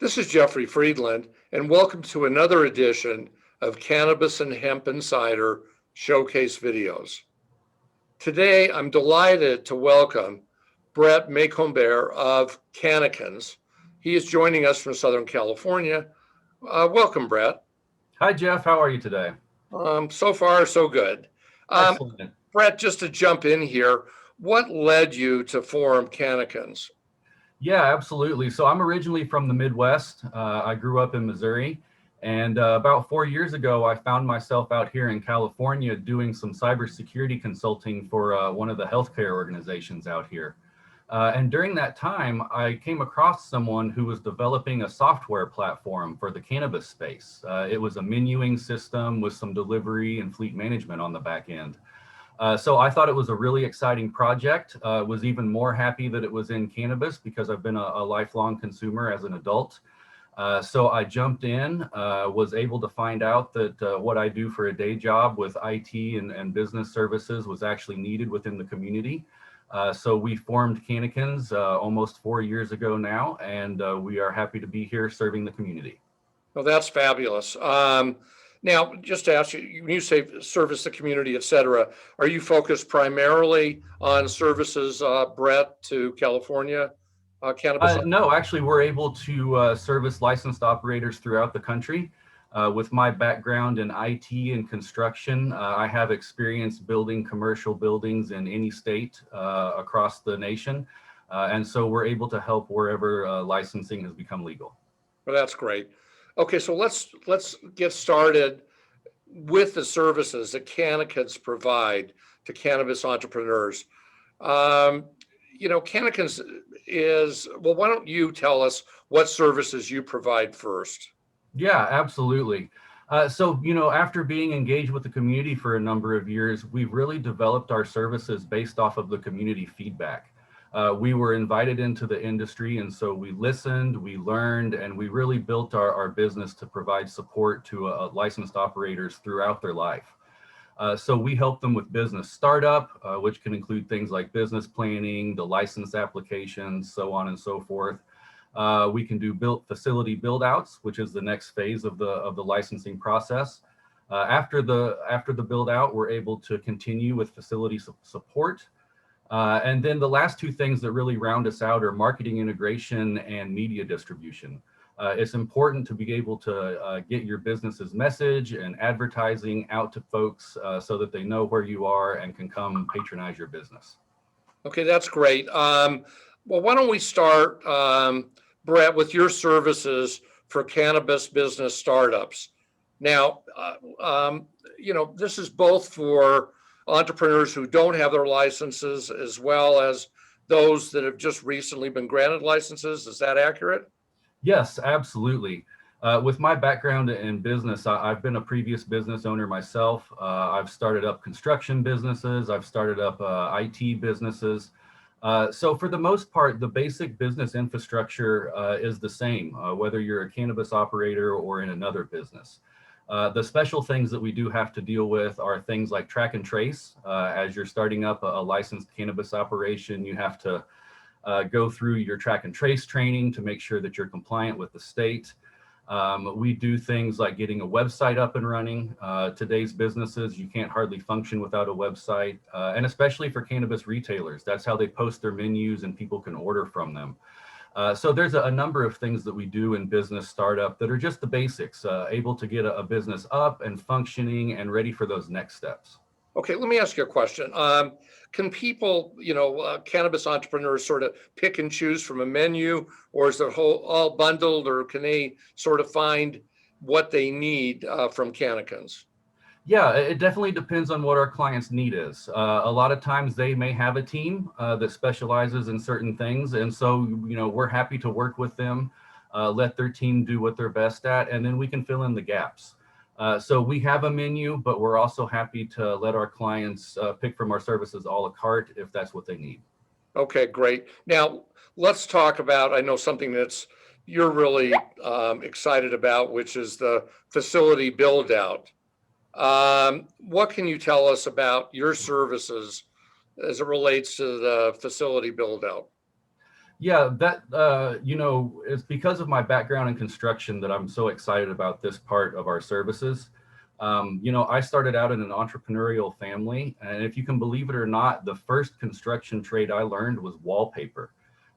This is Jeffery Friedland, and welcome to another edition of Cannabis and Hemp Insider Showcase Videos. Today, I'm delighted to welcome Brett Macomber of Cannakins. He is joining us from Southern California. Welcome, Brett. Hi, Jeff. How are you today? So far, so good. Excellent. Brett, just to jump in here, what led you to form Cannakins? Yeah, absolutely. So I'm originally from the Midwest. I grew up in Missouri, and about 4 years ago, I found myself out here in California doing some cybersecurity consulting for one of the healthcare organizations out here. And during that time, I came across someone who was developing a software platform for the cannabis space. It was a menuing system with some delivery and fleet management on the back end. So I thought it was a really exciting project. Was even more happy that it was in cannabis because I've been a lifelong consumer as an adult. So I jumped in, was able to find out that what I do for a day job with IT and business services was actually needed within the community. So we formed Cannakins almost 4 years ago now, and we are happy to be here serving the community. Well, that's fabulous. Now, just to ask you, when you say service the community, et cetera, are you focused primarily on services, Brett, to California cannabis? No, actually, we're able to service licensed operators throughout the country. With my background in IT and construction, I have experience building commercial buildings in any state across the nation. And so we're able to help wherever licensing has become legal. Well, that's great. Okay, so let's get started with the services that Cannakins provide to cannabis entrepreneurs. Cannakins is, well, why don't you tell us what services you provide first? Yeah, absolutely. So, after being engaged with the community for a number of years, we've really developed our services based off of the community feedback. We were invited into the industry, and so we listened, we learned, and we really built our business to provide support to licensed operators throughout their life. So we help them with business startup, which can include things like business planning, the license applications, so on and so forth. We can do facility build outs, which is the next phase of the licensing process. After the build out, we're able to continue with facility support. And then the last two things that really round us out are marketing integration and media distribution. It's important to be able to get your business's message and advertising out to folks so that they know where you are and can come patronize your business. Okay, that's great. Well, why don't we start, Brett, with your services for cannabis business startups. Now, this is both for entrepreneurs who don't have their licenses as well as those that have just recently been granted licenses. Is that accurate? Yes, absolutely. With my background in business, I've been a previous business owner myself. I've started up construction businesses. I've started up IT businesses. So for the most part, the basic business infrastructure is the same, whether you're a cannabis operator or in another business. The special things that we do have to deal with are things like track and trace. As you're starting up a licensed cannabis operation, you have to go through your track and trace training to make sure that you're compliant with the state. We do things like getting a website up and running. Today's businesses, you can't hardly function without a website, and especially for cannabis retailers. That's how they post their menus and people can order from them. So there's a number of things that we do in business startup that are just the basics, able to get a business up and functioning and ready for those next steps. Okay, let me ask you a question. Can people, cannabis entrepreneurs sort of pick and choose from a menu, or is it all bundled, or can they sort of find what they need from Cannakins? Yeah, it definitely depends on what our client's need is. A lot of times they may have a team that specializes in certain things. And so, we're happy to work with them, let their team do what they're best at, and then we can fill in the gaps. So we have a menu, but we're also happy to let our clients pick from our services a la carte if that's what they need. Okay, great. Now, let's talk about, I know something that's you're really excited about, which is the facility build out. What can you tell us about your services as it relates to the facility build out? Yeah, that, it's because of my background in construction that I'm so excited about this part of our services. I started out in an entrepreneurial family, and if you can believe it or not, the first construction trade I learned was wallpaper.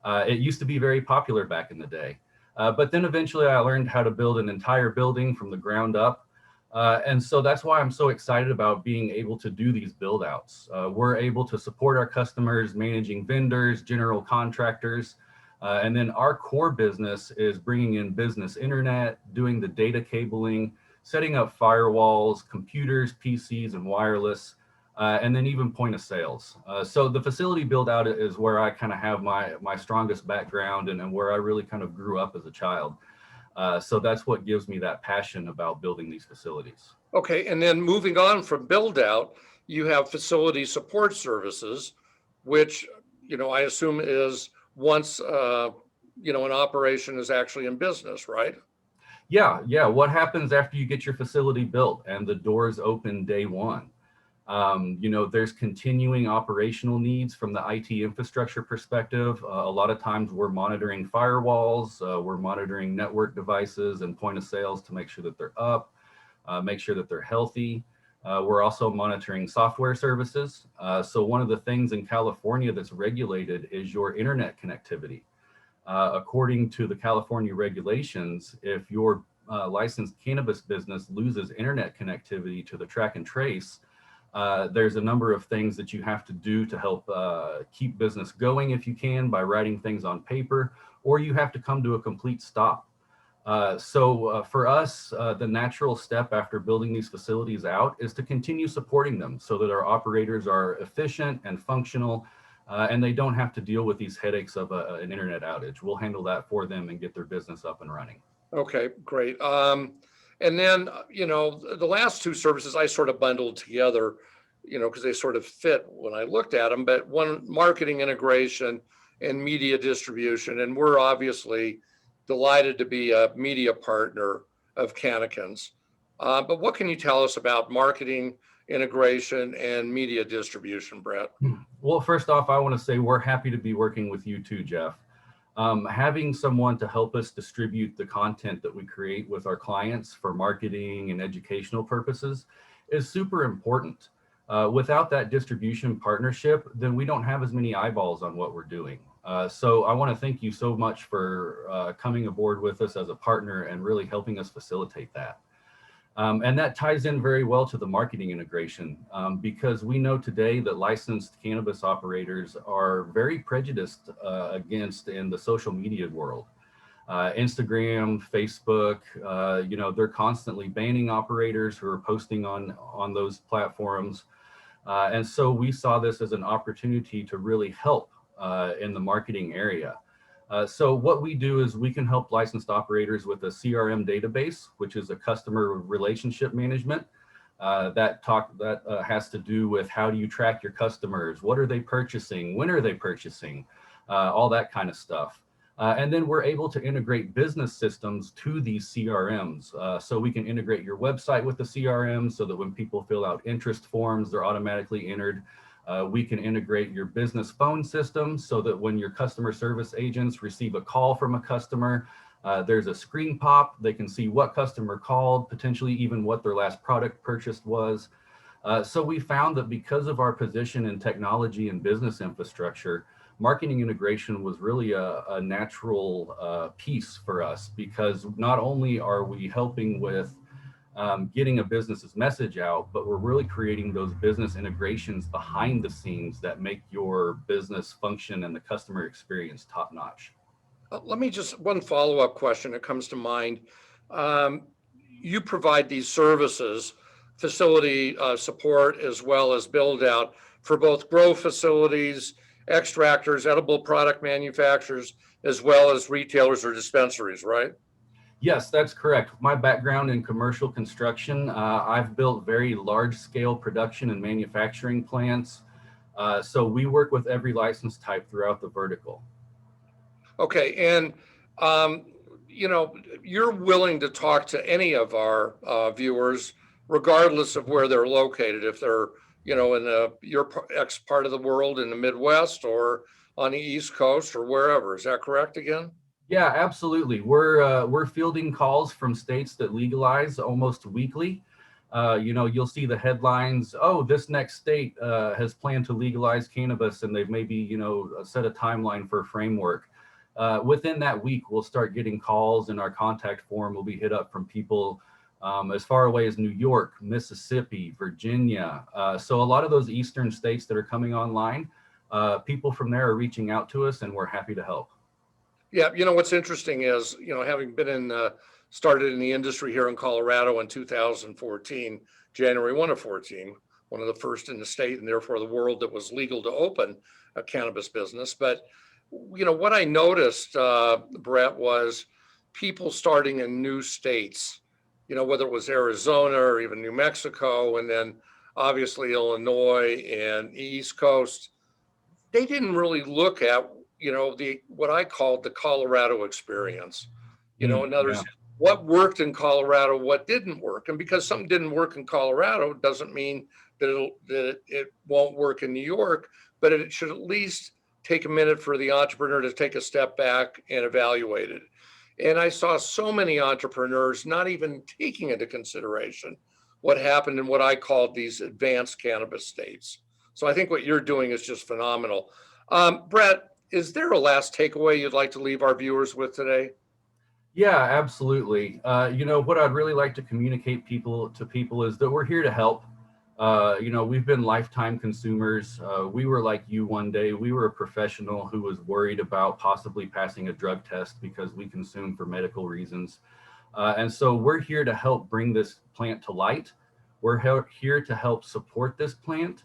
It used to be very popular back in the day. But then eventually I learned how to build an entire building from the ground up. And so that's why I'm so excited about being able to do these build outs. We're able to support our customers, managing vendors, general contractors. And then our core business is bringing in business internet, doing the data cabling, setting up firewalls, computers, PCs, and wireless, and then even point of sales. So the facility build out is where I kind of have my strongest background and where I really kind of grew up as a child. So that's what gives me that passion about building these facilities. Okay, and then moving on from build out, you have facility support services, which, I assume is once, an operation is actually in business, right? Yeah. What happens after you get your facility built and the doors open day one? There's continuing operational needs from the IT infrastructure perspective. A lot of times we're monitoring firewalls, we're monitoring network devices and point of sales to make sure that they're up, make sure that they're healthy. We're also monitoring software services. So one of the things in California that's regulated is your internet connectivity. According to the California regulations, if your licensed cannabis business loses internet connectivity to the track and trace, there's a number of things that you have to do to help keep business going if you can by writing things on paper, or you have to come to a complete stop. So for us, the natural step after building these facilities out is to continue supporting them so that our operators are efficient and functional, and they don't have to deal with these headaches of an internet outage. We'll handle that for them and get their business up and running. Okay, great. And then, the last two services I sort of bundled together, because they sort of fit when I looked at them, but one, marketing integration and media distribution. And we're obviously delighted to be a media partner of Cannakins. But what can you tell us about marketing integration and media distribution, Brett? Well, first off, I want to say we're happy to be working with you too, Jeff. Having someone to help us distribute the content that we create with our clients for marketing and educational purposes is super important. Without that distribution partnership, then we don't have as many eyeballs on what we're doing. So I want to thank you so much for coming aboard with us as a partner and really helping us facilitate that. And that ties in very well to the marketing integration, because we know today that licensed cannabis operators are very prejudiced against in the social media world. Instagram, Facebook, they're constantly banning operators who are posting on those platforms. And so we saw this as an opportunity to really help in the marketing area. So what we do is we can help licensed operators with a CRM database, which is a customer relationship management. That has to do with how do you track your customers? What are they purchasing? When are they purchasing? All that kind of stuff. And then we're able to integrate business systems to these CRMs. So we can integrate your website with the CRM so that when people fill out interest forms, they're automatically entered. We can integrate your business phone system so that when your customer service agents receive a call from a customer, there's a screen pop. They can see what customer called, potentially even what their last product purchased was. So we found that because of our position in technology and business infrastructure, marketing integration was really a natural piece for us, because not only are we helping with getting a business's message out, but we're really creating those business integrations behind the scenes that make your business function and the customer experience top notch. Let me just, one follow-up question that comes to mind. You provide these services, facility support, as well as build out for both grow facilities, extractors, edible product manufacturers, as well as retailers or dispensaries, right? Yes, that's correct. My background in commercial construction, I've built very large scale production and manufacturing plants. So we work with every license type throughout the vertical. Okay, and you're willing to talk to any of our viewers, regardless of where they're located. If they're, in your X part of the world in the Midwest, or on the East Coast or wherever. Is that correct again? Yeah, absolutely. We're fielding calls from states that legalize almost weekly. You'll see the headlines. Oh, this next state has planned to legalize cannabis, and they've maybe set a timeline for a framework. Within that week, we'll start getting calls, and our contact form will be hit up from people as far away as New York, Mississippi, Virginia. So a lot of those eastern states that are coming online, people from there are reaching out to us, and we're happy to help. Yeah, what's interesting is, having been started in the industry here in Colorado in 2014, January 1 of 14, one of the first in the state and therefore the world that was legal to open a cannabis business. But, what I noticed, Brett, was people starting in new states, whether it was Arizona or even New Mexico, and then obviously Illinois and East Coast. They didn't really look at what I called the Colorado experience. In other words, what worked in Colorado, what didn't work. And because something didn't work in Colorado doesn't mean that it won't work in New York, but it should at least take a minute for the entrepreneur to take a step back and evaluate it. And I saw so many entrepreneurs not even taking into consideration what happened in what I called these advanced cannabis states. So I think what you're doing is just phenomenal. Brett, is there a last takeaway you'd like to leave our viewers with today? Yeah, absolutely. What I'd really like to communicate to people is that we're here to help. We've been lifetime consumers. We were like you one day. We were a professional who was worried about possibly passing a drug test because we consume for medical reasons. And so we're here to help bring this plant to light. We're here to help support this plant.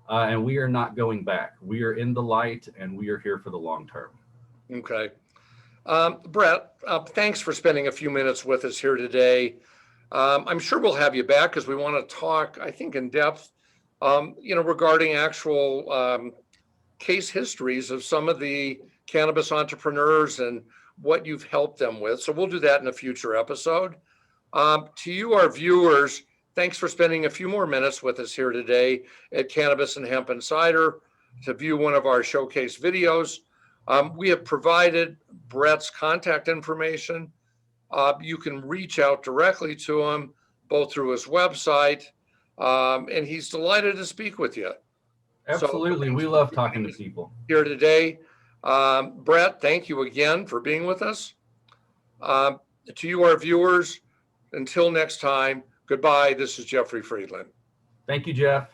And we are not going back. We are in the light, and we are here for the long term. Okay. Brett, thanks for spending a few minutes with us here today. I'm sure we'll have you back because we want to talk, I think, in depth, regarding actual case histories of some of the cannabis entrepreneurs and what you've helped them with. So we'll do that in a future episode. To you, our viewers, thanks for spending a few more minutes with us here today at Cannabis and Hemp Insider to view one of our showcase videos. We have provided Brett's contact information. You can reach out directly to him, both through his website, and he's delighted to speak with you. Absolutely. We love talking to people. Here today. Brett, thank you again for being with us. To you, our viewers, until next time, goodbye. This is Jeffery Friedland. Thank you, Jeff.